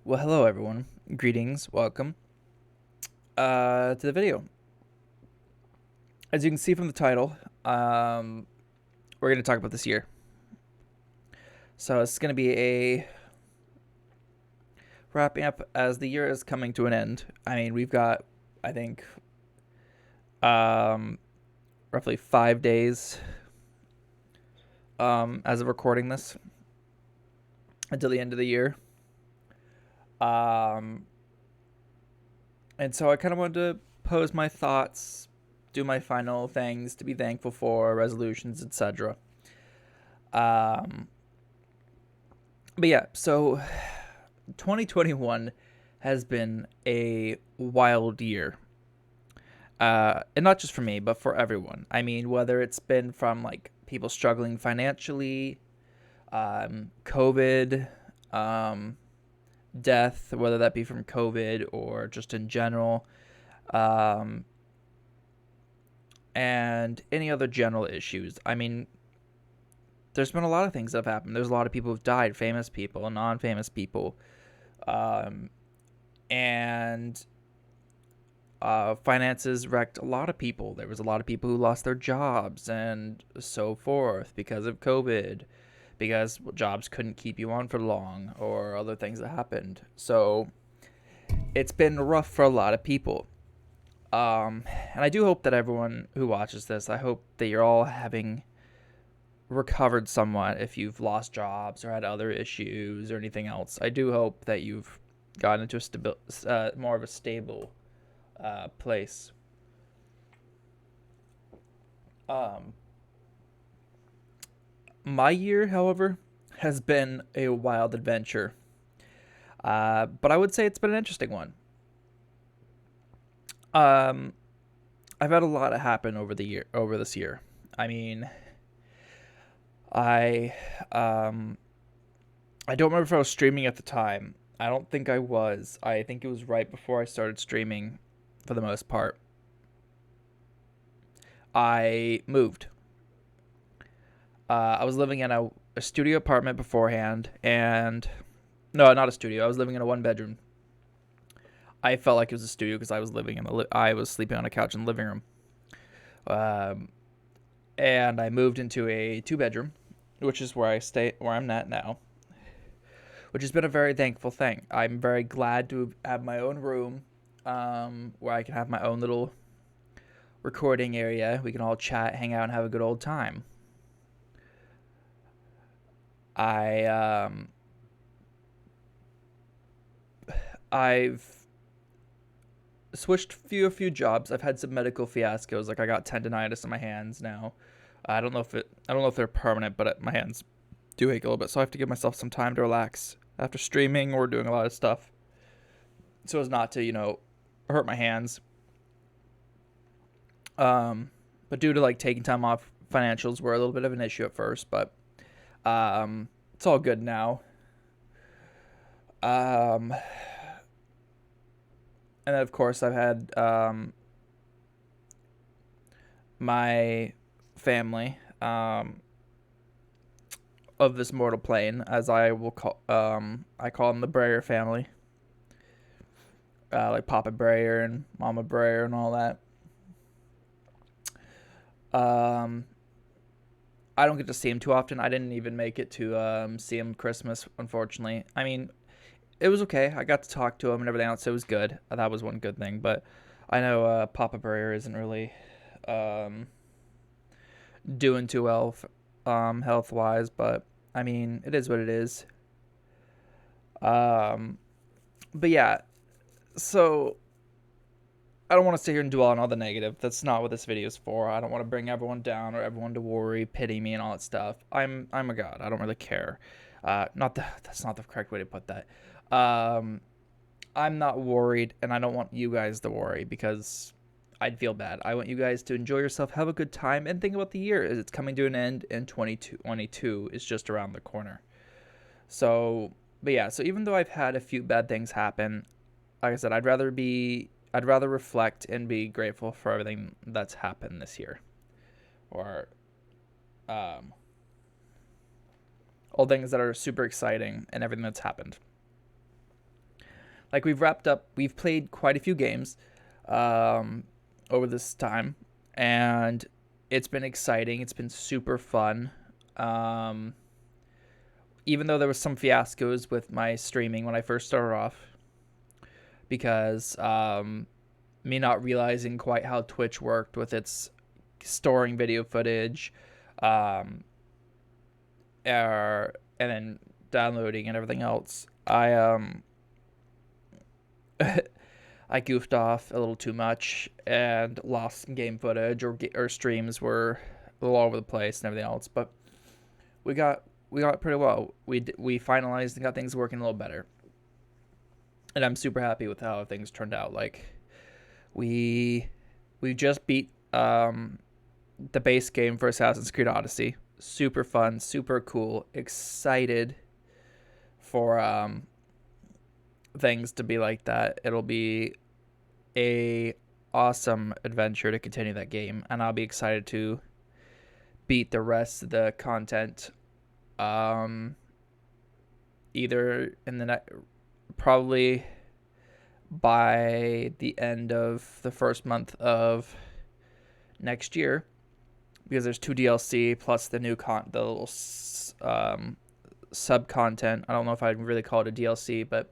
Well, hello everyone. Greetings, welcome to the video. As you can see from the title, we're going to talk about this year. So it's going to be a wrapping up as the year is coming to an end. I mean, we've got, I think, um, roughly 5 days as of recording this until the end of the year. Um, and so I kind of wanted to pose my thoughts, do my final things to be thankful for, resolutions, etc. Um, but yeah, so 2021 has been a wild year. And not just for me, but for everyone. I mean, whether it's been from like people struggling financially, COVID, um, death, whether that be from COVID or just in general, um, and any other general issues. I mean, there's been a lot of things that have happened. There's a lot of people who've died, famous people, non-famous people, um, and finances wrecked a lot of people. There was a lot of people who lost their jobs and so forth because of COVID, because jobs couldn't keep you on for long or other things that happened. So it's been rough for a lot of people. And I do hope that everyone who watches this, I hope that you're all having recovered somewhat if you've lost jobs or had other issues or anything else. I do hope that you've gotten into more of a stable place. Um, my year, however, has been a wild adventure, but I would say it's been an interesting one. Um, I've had a lot happen over this year. I mean, I um, I don't remember if I was streaming at the time. I don't think I was. I think it was right before I started streaming, for the most part. I moved. I was living in a studio apartment beforehand, and no, not a studio. I was living in a one bedroom. I felt like it was a studio because I was living in I was sleeping on a couch in the living room. Um, and I moved into a two bedroom, which is where I'm at now, which has been a very thankful thing. I'm very glad to have my own room, where I can have my own little recording area. We can all chat, hang out, and have a good old time. I I've switched a few jobs. I've had some medical fiascos. Like I got tendonitis in my hands now. I don't know if they're permanent, but my hands do ache a little bit. So I have to give myself some time to relax after streaming or doing a lot of stuff, so as not to hurt my hands. But due to like taking time off, financials were a little bit of an issue at first, but it's all good now. Um, and then of course I've had my family of this mortal plane, as I will call I call them the Breyer family, like Papa Breyer and Mama Breyer and all that. Um, I don't get to see him too often. I didn't even make it to see him Christmas, unfortunately. I mean, it was okay. I got to talk to him and everything else. It was good. That was one good thing. But I know Papa Breyer isn't really um, doing too well health wise. But I mean, it is what it is. Um, but yeah, so I don't want to sit here and dwell on all the negative. That's not what this video is for. I don't want to bring everyone down or everyone to worry, pity me, and all that stuff. I'm a god. I don't really care. Not that's not the correct way to put that. Um, I'm not worried, and I don't want you guys to worry because I'd feel bad. I want you guys to enjoy yourself, have a good time, and think about the year as it's coming to an end, and 2022 is just around the corner. So, but yeah, so even though I've had a few bad things happen, like I said, I'd rather reflect and be grateful for everything that's happened this year, or um, all things that are super exciting and everything that's happened. like we've played quite a few games um, over this time, and it's been exciting. It's been super fun. Um, Even though there was some fiascos with my streaming when I first started off, because me not realizing quite how Twitch worked with its storing video footage, um, and then downloading and everything else. I goofed off a little too much and lost some game footage, or streams were a little all over the place and everything else. But we got it pretty well. We finalized and got things working a little better, and I'm super happy with how things turned out. Like we just beat the base game for Assassin's Creed Odyssey. Super fun, super cool. Excited for things to be like that. It'll be a awesome adventure to continue that game, and I'll be excited to beat the rest of the content. Either in the probably by the end of the first month of next year, because there's 2 DLC plus the new the little sub content. I don't know if I'd really call it a DLC, but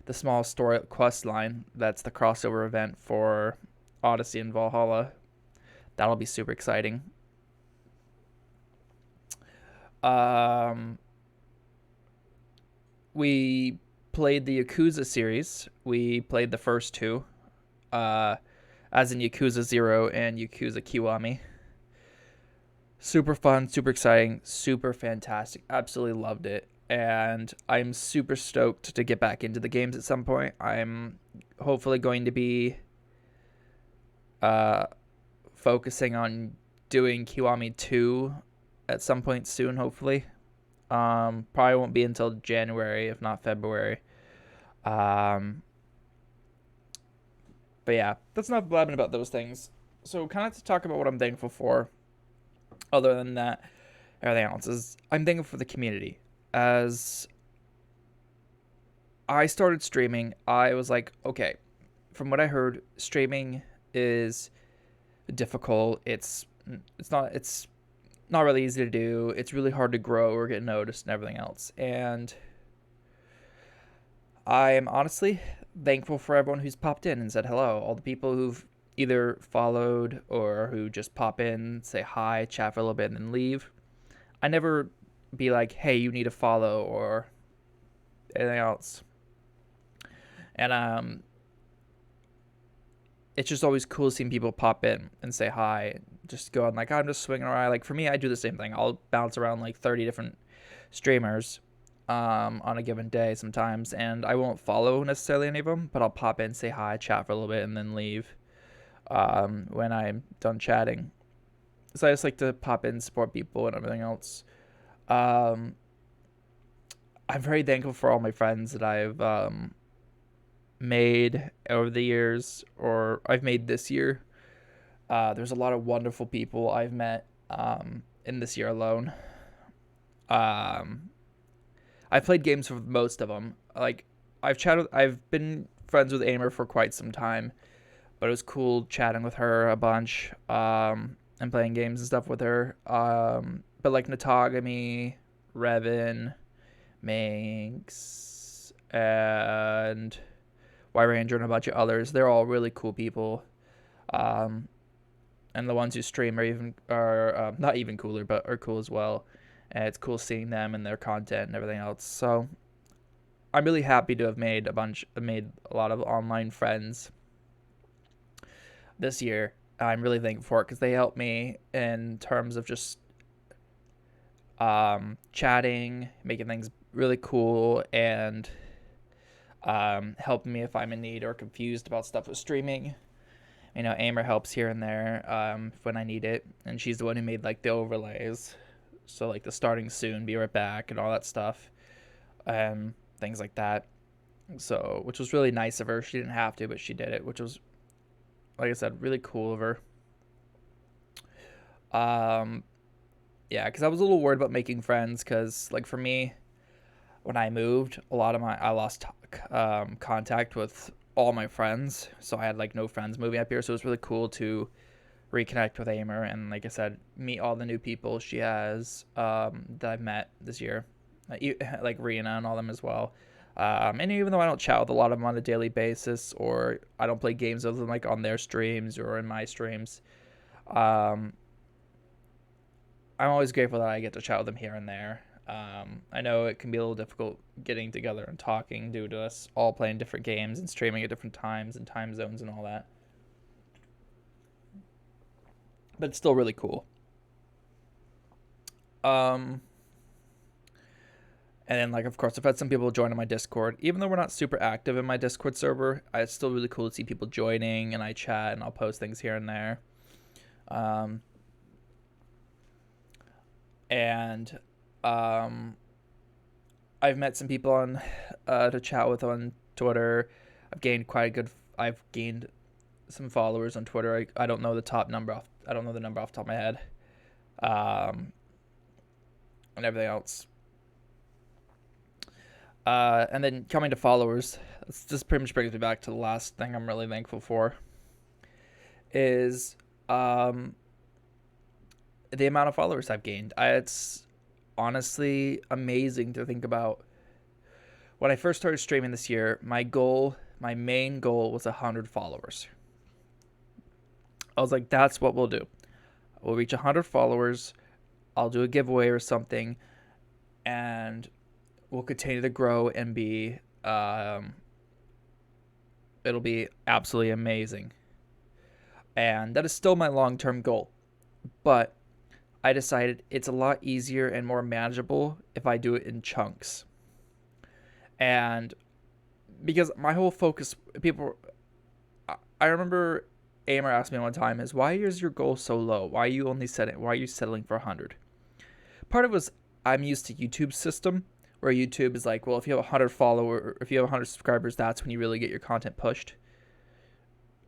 the small story quest line that's the crossover event for Odyssey and Valhalla. That'll be super exciting. We played the Yakuza series. We played the first two, as in Yakuza 0 and Yakuza Kiwami. Super fun, super exciting, super fantastic. Absolutely loved it. And I'm super stoked to get back into the games at some point. I'm hopefully going to be focusing on doing Kiwami 2 at some point soon, hopefully. Probably won't be until January, if not February. But yeah, that's enough blabbing about those things. So kind of to talk about what I'm thankful for. Other than that, everything else is I'm thankful for the community. As I started streaming, I was like, okay, from what I heard, streaming is difficult. It's not really easy to do. It's really hard to grow or get noticed and everything else. And I am honestly thankful for everyone who's popped in and said hello. All the people who've either followed or who just pop in, say hi, chat for a little bit, and then leave. I never be like, hey, you need to follow or anything else. And it's just always cool seeing people pop in and say hi. Just go on like, I'm just swinging around. Like for me, I do the same thing. I'll bounce around like 30 different streamers on a given day sometimes, and I won't follow necessarily any of them, but I'll pop in, say hi, chat for a little bit, and then leave when I'm done chatting. So I just like to pop in, support people, and everything else. I'm very thankful for all my friends that I've made over the years, or I've made this year. There's a lot of wonderful people I've met in this year alone. I've played games with most of them. Like I've been friends with Aimer for quite some time, but it was cool chatting with her a bunch and playing games and stuff with her. But like Natagami, Revan, Manx, and Y Ranger and a bunch of others, they're all really cool people. And the ones who stream are not even cooler, but are cool as well. And it's cool seeing them and their content and everything else. So I'm really happy to have made a lot of online friends this year. I'm really thankful for it because they helped me in terms of just chatting, making things really cool, and helping me if I'm in need or confused about stuff with streaming. You know, Aimer helps here and there when I need it, and she's the one who made like the overlays, so like the starting soon, be right back, and all that stuff, and things like that. So, which was really nice of her. She didn't have to, but she did it, which was, like I said, really cool of her. Yeah, because I was a little worried about making friends, because like for me, when I moved, I lost contact with all my friends, so I had like no friends moving up here. So it was really cool to reconnect with Amer and, like I said, meet all the new people she has that I've met this year, like Rena and all them as well. And even though I don't chat with a lot of them on a daily basis, or I don't play games with them like on their streams or in my streams, um, I'm always grateful that I get to chat with them here and there. I know it can be a little difficult getting together and talking due to us all playing different games and streaming at different times and time zones and all that. But it's still really cool. Um, and then, like, of course, I've had some people join on my Discord. Even though we're not super active in my Discord server, it's still really cool to see people joining, and I chat and I'll post things here and there. Um, and I've met some people on to chat with on Twitter. I've gained some followers on Twitter. I don't know the top number off. I don't know the number off the top of my head. Um, and everything else. And then coming to followers, this just pretty much brings me back to the last thing I'm really thankful for. Is the amount of followers I've gained. It's honestly amazing to think about. When I first started streaming this year, my main goal was 100 followers. I was like, that's what we'll do. We'll reach 100 followers. I'll do a giveaway or something, and we'll continue to grow and be. It'll be absolutely amazing. And that is still my long-term goal. But I decided it's a lot easier and more manageable if I do it in chunks. And because my whole focus, I remember Amer asked me one time, is why is your goal so low? Why are you settling for 100? Part of it was I'm used to YouTube's system, where YouTube is like, well, if you have 100 followers, if you have 100 subscribers, that's when you really get your content pushed.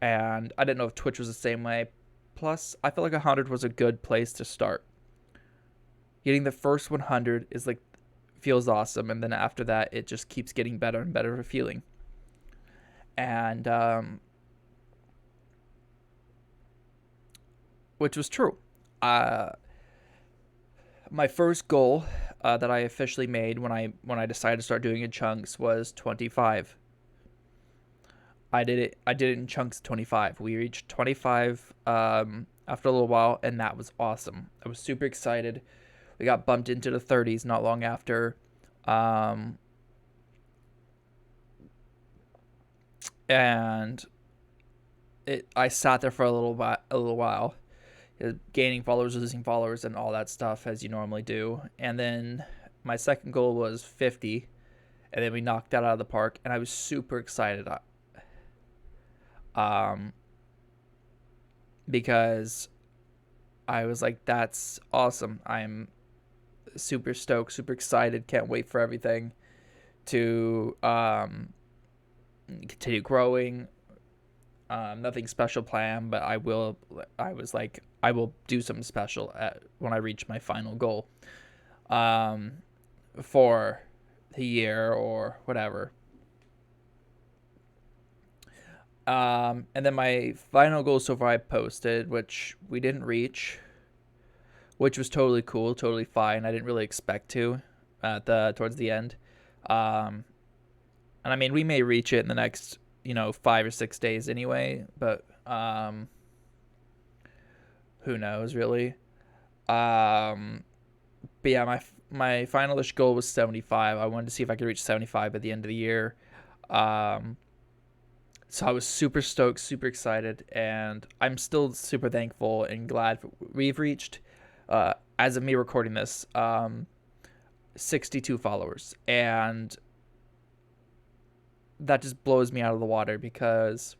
And I didn't know if Twitch was the same way. Plus, I felt like 100 was a good place to start. Getting the first 100 is like, feels awesome, and then after that, it just keeps getting better and better of a feeling. And which was true. My first goal that I officially made when I decided to start doing it in chunks was 25. I did it in chunks of 25. We reached 25 after a little while, and that was awesome. I was super excited. We got bumped into the 30s not long after. And I sat there for a little while, gaining followers, losing followers, and all that stuff as you normally do. And then my second goal was 50, and then we knocked that out of the park, and I was super excited. Because I was like, that's awesome. I'm super stoked, super excited, can't wait for everything to continue growing. Nothing special planned, but I was like, I will do something special when I reach my final goal for the year or whatever. And then my final goal so far I posted, which we didn't reach, which was totally cool, totally fine. I didn't really expect to towards the end. And I mean, we may reach it in the next 5 or 6 days anyway, but who knows really. But yeah, my finalish goal was 75. I wanted to see if I could reach 75 at the end of the year. So I was super stoked, super excited, and I'm still super thankful and glad we've reached, as of me recording this, 62 followers. And that just blows me out of the water because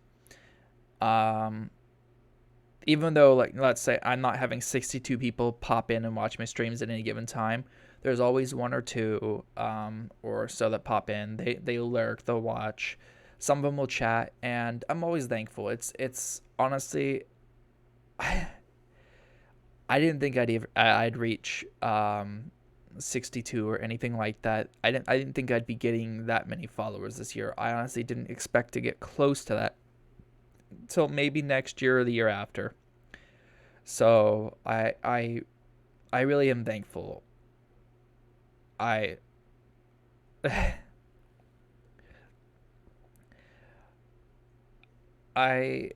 even though, like, let's say I'm not having 62 people pop in and watch my streams at any given time, there's always one or two or so that pop in. They lurk, they'll watch. Some of them will chat, and I'm always thankful. It's honestly, I didn't think I'd reach 62 or anything like that. I didn't think I'd be getting that many followers this year. I honestly didn't expect to get close to that until maybe next year or the year after. So I really am thankful. I I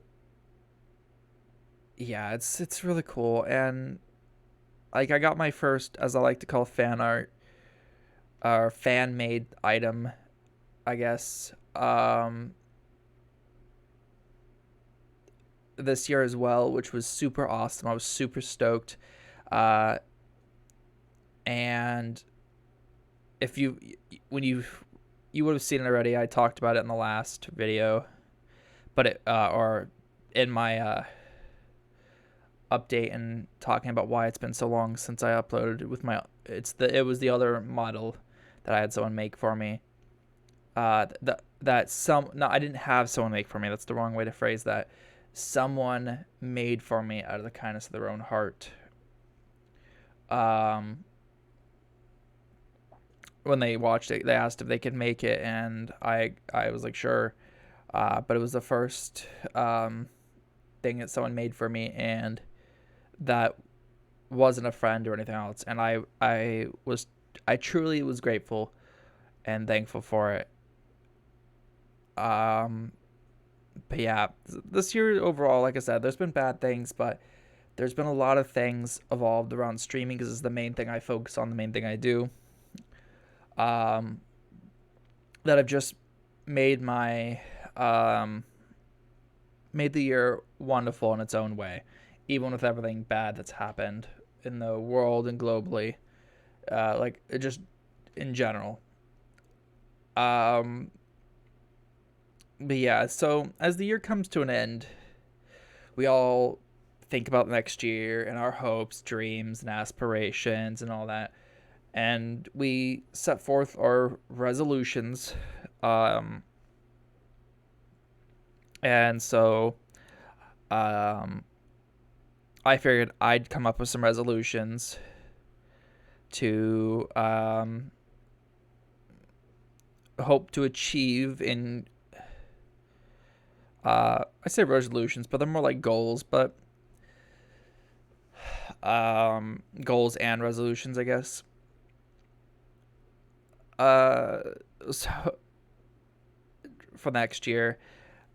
yeah, it's really cool. And like I got my first, as I like to call, fan art or fan made item, I guess, this year as well, which was super awesome. I was super stoked. Uh, and if you when you would have seen it already, I talked about it in the last video, but it or in my update and talking about why it's been so long since I uploaded with my it was the other model that I had someone make for me. That some no, I didn't have someone make for me. That's the wrong way to phrase that. Someone made for me out of the kindness of their own heart. Um, when they watched it, they asked if they could make it, and I was like sure. But it was the first thing that someone made for me, and that wasn't a friend or anything else. And I truly was grateful and thankful for it. Um, but yeah, this year overall, like I said, there's been bad things, but there's been a lot of things evolved around streaming because it's the main thing I focus on, the main thing I do. Um, that have just made my um, made the year wonderful in its own way, even with everything bad that's happened in the world and globally, like it just in general. Um, but yeah, so as the year comes to an end, we all think about next year and our hopes, dreams, and aspirations and all that. And we set forth our resolutions. Um, and so um, I figured I'd come up with some resolutions to hope to achieve in. I say resolutions, but they're more like goals, but goals and resolutions, I guess. Uh, so for next year.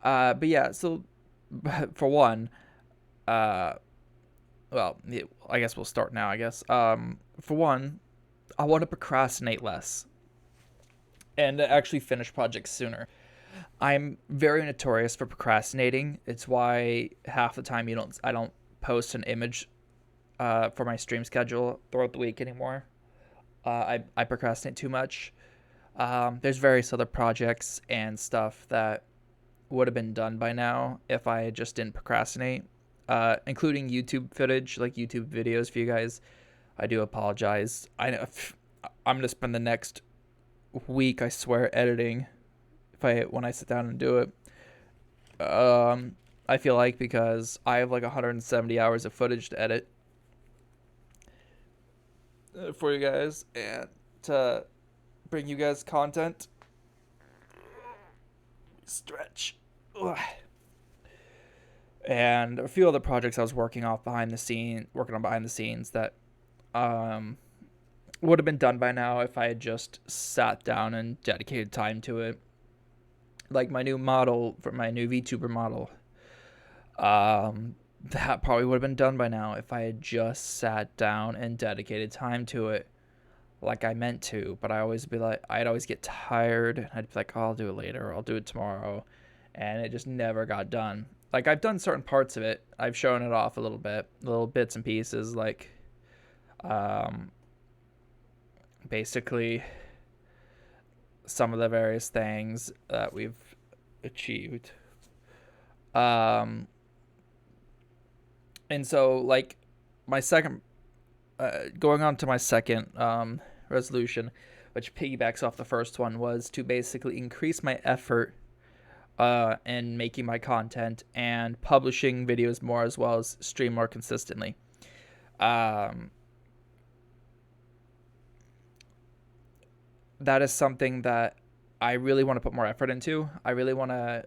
But yeah, so for one, uh, well, I guess we'll start now. I guess. For one, I want to procrastinate less and actually finish projects sooner. I'm very notorious for procrastinating. It's why half the time I don't post an image for my stream schedule throughout the week anymore. I procrastinate too much. There's various other projects and stuff that would have been done by now if I just didn't procrastinate, including YouTube footage, like YouTube videos for you guys. I do apologize. I'm gonna spend the next week, I swear, editing if I when I sit down and do it. I feel like because I have like 170 hours of footage to edit for you guys and to bring you guys content. Stretch. Ugh. And a few other projects I was working on behind the scenes that um would have been done by now if I had just sat down and dedicated time to it. Like my new model for my new VTuber model. That probably would have been done by now if I had just sat down and dedicated time to it like I meant to. But I'd always get tired and I'd be like, oh, I'll do it later, or I'll do it tomorrow. And it just never got done. Like I've done certain parts of it. I've shown it off a little bit, little bits and pieces, like um, basically some of the various things that we've achieved. Um, and so like my second, going on to my second resolution, which piggybacks off the first one, was to basically increase my effort in making my content and publishing videos more, as well as stream more consistently. Um, that is something that I really want to put more effort into. I really want to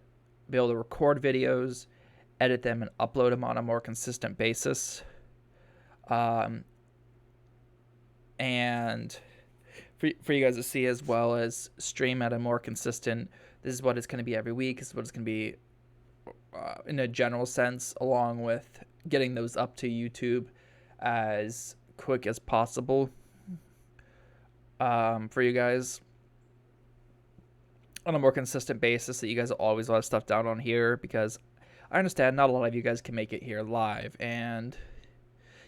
be able to record videos, edit them, and upload them on a more consistent basis. Um, and for you guys to see, as well as stream at a more consistent, this is what it's going to be every week. This is what it's going to be in a general sense, along with getting those up to YouTube as quick as possible for you guys on a more consistent basis, that you guys always let stuff down on here, because I understand not a lot of you guys can make it here live, and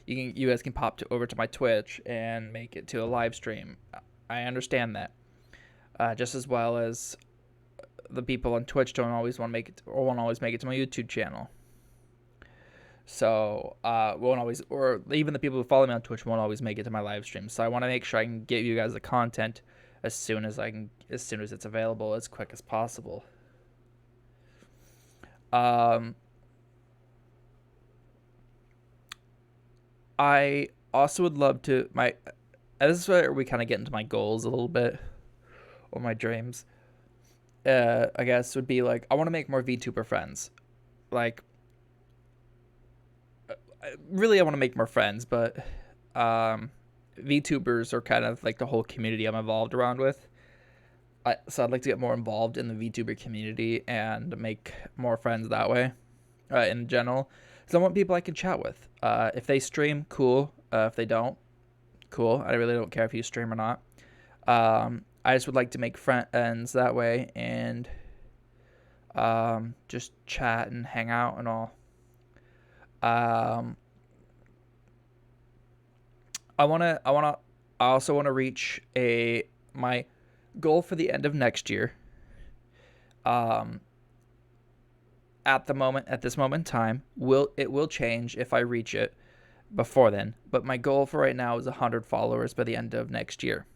you guys can pop over to my Twitch and make it to a live stream. I understand that, just as well as the people on Twitch don't always want to make it or won't always make it to my YouTube channel. So won't always, or even the people who follow me on Twitch won't always make it to my live stream. So I want to make sure I can get you guys the content as soon as it's available, as quick as possible. I also would love to this is where we kind of get into my goals a little bit, or my dreams. I guess would be like, I want to make more VTuber friends. Like, really, I want to make more friends, but VTubers are kind of like the whole community I'm involved around with. So I'd like to get more involved in the VTuber community and make more friends that way, in general. So I want people I can chat with. If they stream, cool. If they don't, cool. I really don't care if you stream or not. I just would like to make friends that way, and just chat and hang out and all. I also want to reach my goal for the end of next year. At this moment in time, it will change if I reach it before then. But my goal for right now is 100 followers by the end of next year.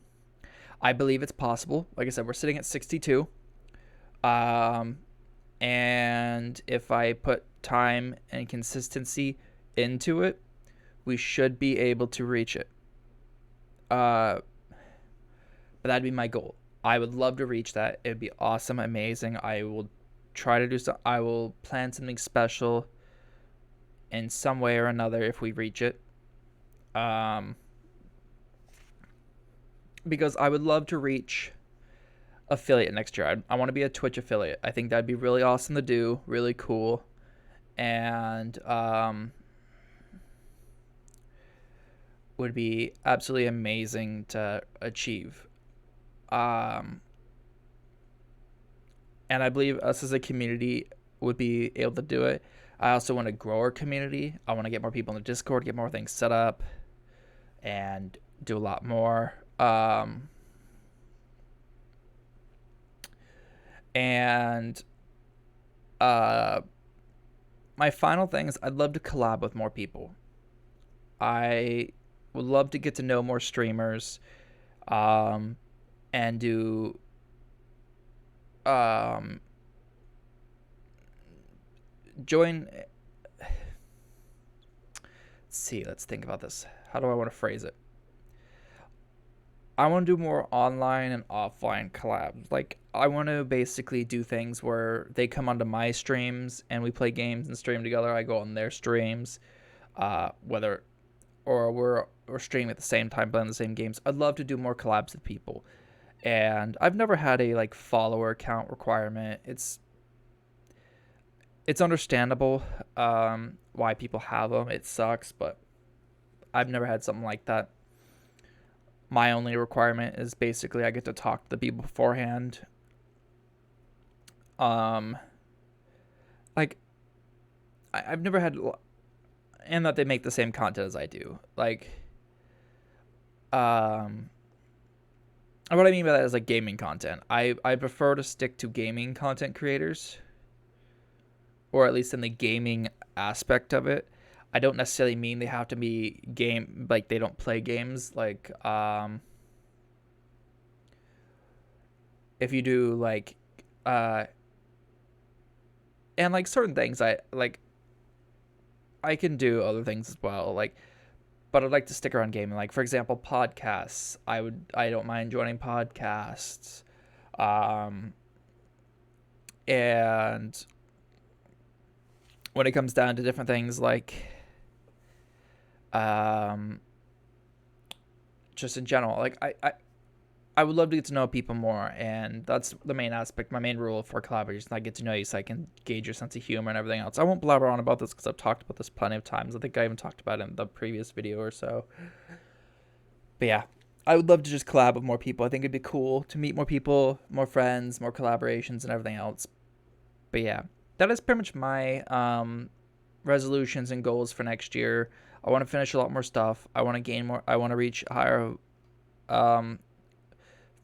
I believe it's possible. Like I said, we're sitting at 62. And if I put time and consistency into it, we should be able to reach it. But that'd be my goal. I would love to reach that. It'd be awesome, amazing. I will try to do so. I will plan something special in some way or another if we reach it. Because I would love to reach affiliate next year. I want to be a Twitch affiliate. I think that'd be really awesome to do, really cool, and would be absolutely amazing to achieve. And I believe us as a community would be able to do it. I also want to grow our community. I want to get more people in the Discord, get more things set up, and do a lot more. And my final thing is, I'd love to collab with more people. I would love to get to know more streamers, and do join. Let's think about this. How do I want to phrase it? I want to do more online and offline collabs. Like, I want to basically do things where they come onto my streams and we play games and stream together. I go on their streams, we're streaming at the same time, playing the same games. I'd love to do more collabs with people, and I've never had a follower count requirement. It's understandable why people have them. It sucks, but I've never had something like that. My only requirement is basically I get to talk to the people beforehand. I've never had, and that they make the same content as I do. What I mean by that is gaming content. I prefer to stick to gaming content creators, or at least in the gaming aspect of it. I don't necessarily mean they have to be they don't play games. If you do and certain things, I can do other things as well. but I'd like to stick around gaming. Like, for example, podcasts. I don't mind joining podcasts. Um, and when it comes down to different things like, um, just in general, like I would love to get to know people more, and that's the main aspect. My main rule for collaborators is I get to know you so I can gauge your sense of humor and everything else. I won't blabber on about this because I've talked about this plenty of times. I think I even talked about it in the previous video or so. But yeah, I would love to just collab with more people. I think it'd be cool to meet more people, more friends, more collaborations, and everything else. But yeah, that is pretty much my resolutions and goals for next year. I want to finish a lot more stuff. I want to gain more. I want to reach a higher um,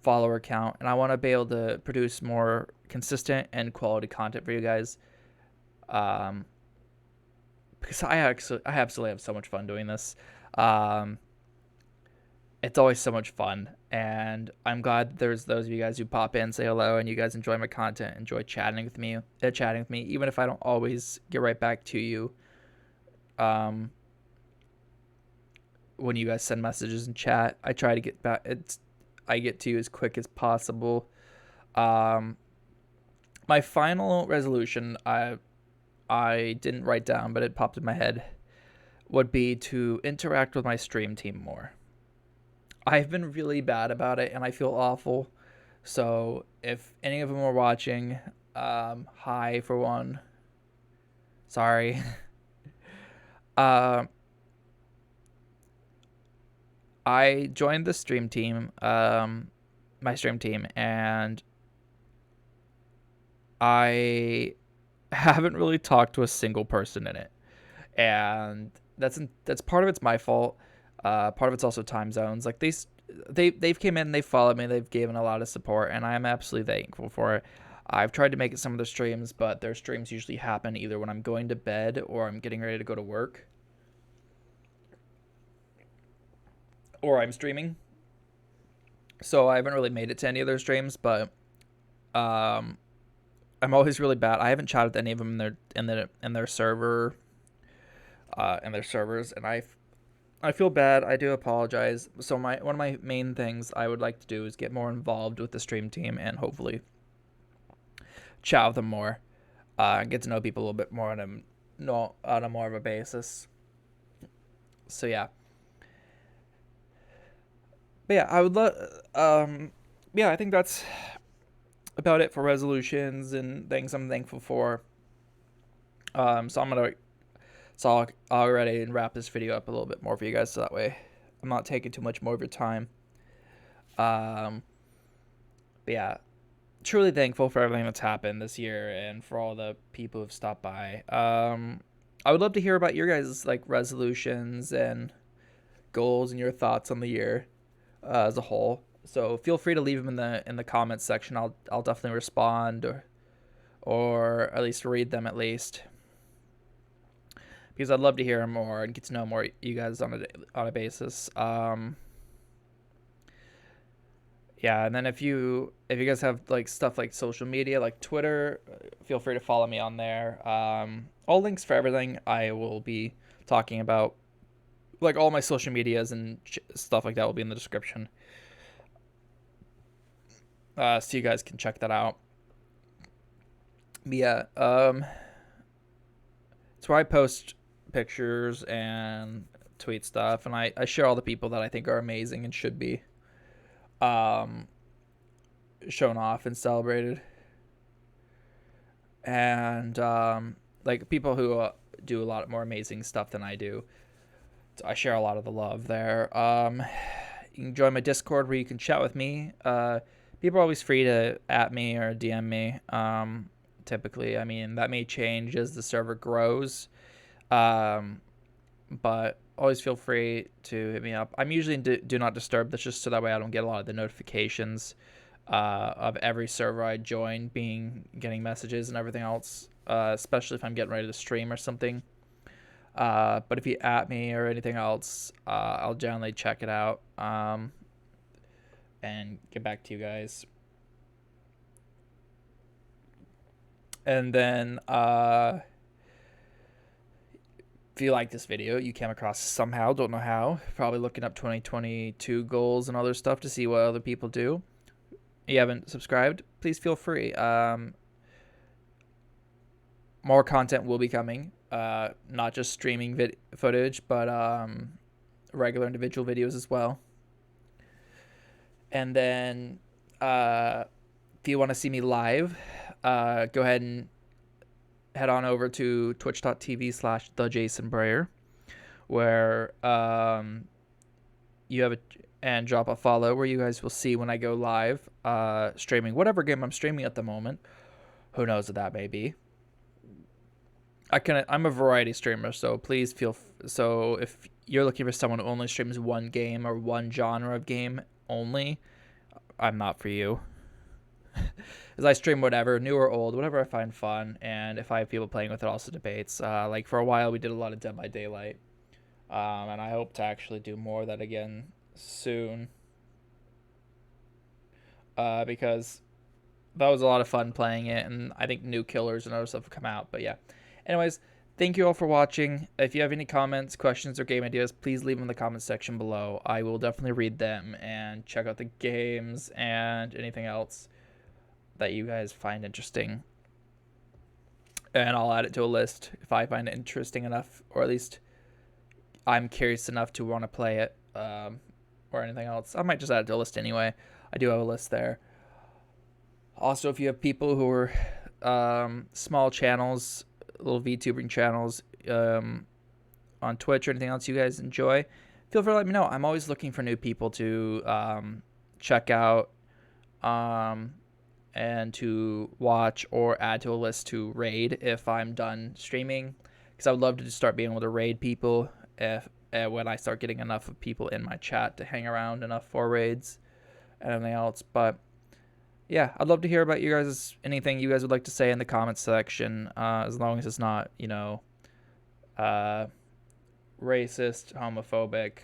follower count, and I want to be able to produce more consistent and quality content for you guys. Um, because I absolutely have so much fun doing this. Um, it's always so much fun, and I'm glad there's those of you guys who pop in, say hello, and you guys enjoy my content, enjoy chatting with me, even if I don't always get right back to you. Um, when you guys send messages and chat, I try to get back. I get to you as quick as possible. Um, my final resolution, I didn't write down, but it popped in my head, would be to interact with my stream team more. I've been really bad about it, and I feel awful. So if any of them are watching, hi for one. Sorry. uh, I joined the stream team, my stream team, and I haven't really talked to a single person in it, and that's part of it's my fault. Part of it's also time zones. Like they've came in, they've followed me, they've given a lot of support, and I'm absolutely thankful for it. I've tried to make it some of their streams, but their streams usually happen either when I'm going to bed or I'm getting ready to go to work, or I'm streaming. So I haven't really made it to any of their streams, but um, I'm always really bad. I haven't chatted with any of them in their server, in their servers, and I feel bad. I do apologize. So one of my main things I would like to do is get more involved with the stream team and hopefully chat with them more, get to know people a little bit more on a no on a more of a basis. So yeah, but yeah, I would love. Yeah, I think that's about it for resolutions and things I'm thankful for. So I'm gonna already and wrap this video up a little bit more for you guys, so that way I'm not taking too much more of your time. Um, but yeah, truly thankful for everything that's happened this year and for all the people who've stopped by. I would love to hear about your guys' like resolutions and goals and your thoughts on the year as a whole. So feel free to leave them in the comments section. I'll definitely respond or at least read them at least, because I'd love to hear more and get to know more you guys on a basis. Yeah, and then if you guys have like stuff like social media like Twitter, feel free to follow me on there. All links for everything I will be talking about, like all my social medias and stuff like that, will be in the description. So you guys can check that out. But yeah, it's where I post pictures and tweet stuff, and I share all the people that I think are amazing and should be um, shown off and celebrated. And like people who do a lot more amazing stuff than I do. So I share a lot of the love there. You can join my Discord where you can chat with me. People are always free to at me or DM me. Typically, I mean, that may change as the server grows. But always feel free to hit me up. I'm usually in do not disturb. That's just so that way I don't get a lot of the notifications of every server I join getting messages and everything else, especially if I'm getting ready to stream or something. But if you at me or anything else, I'll generally check it out and get back to you guys. And then if you like this video, you came across somehow, don't know how, probably looking up 2022 goals and other stuff to see what other people do. You haven't subscribed, please feel free. More content will be coming, not just streaming footage, but regular individual videos as well. And then if you want to see me live, go ahead and head on over to twitch.tv/thejasonbrayer, where you have and drop a follow, where you guys will see when I go live streaming whatever game I'm streaming at the moment. Who knows what that may be. I'm a variety streamer, so please so if you're looking for someone who only streams one game or one genre of game only, I'm not for you. As I stream whatever, new or old, whatever I find fun, and if I have people playing with it, also debates. Like for a while, we did a lot of Dead by Daylight, and I hope to actually do more of that again soon, because that was a lot of fun playing it, and I think new killers and other stuff have come out. But yeah, anyways, thank you all for watching. If you have any comments, questions, or game ideas, please leave them in the comment section below. I will definitely read them and check out the games and anything else that you guys find interesting, and I'll add it to a list if I find it interesting enough, or at least I'm curious enough to want to play it, or anything else. I might just add it to a list anyway. I do have a list there. Also, if you have people who are small channels, little VTubing channels, on Twitch or anything else you guys enjoy, feel free to let me know. I'm always looking for new people to check out, and to watch or add to a list to raid if I'm done streaming, because I would love to just start being able to raid people when I start getting enough of people in my chat to hang around enough for raids and everything else. But yeah, I'd love to hear about you guys, anything you guys would like to say in the comments section, as long as it's not, racist, homophobic,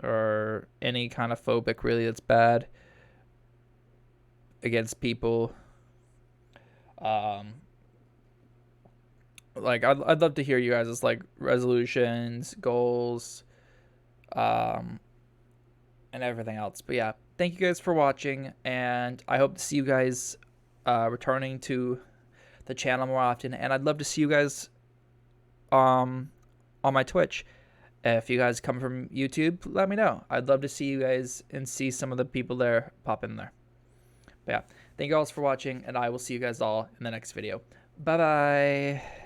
or any kind of phobic really that's bad against people. Like I'd love to hear you guys' like resolutions, goals, and everything else. But yeah, thank you guys for watching, and I hope to see you guys returning to the channel more often, and I'd love to see you guys on my Twitch. If you guys come from YouTube, let me know. I'd love to see you guys and see some of the people there pop in there. But yeah, thank you all for watching, and I will see you guys all in the next video. Bye-bye.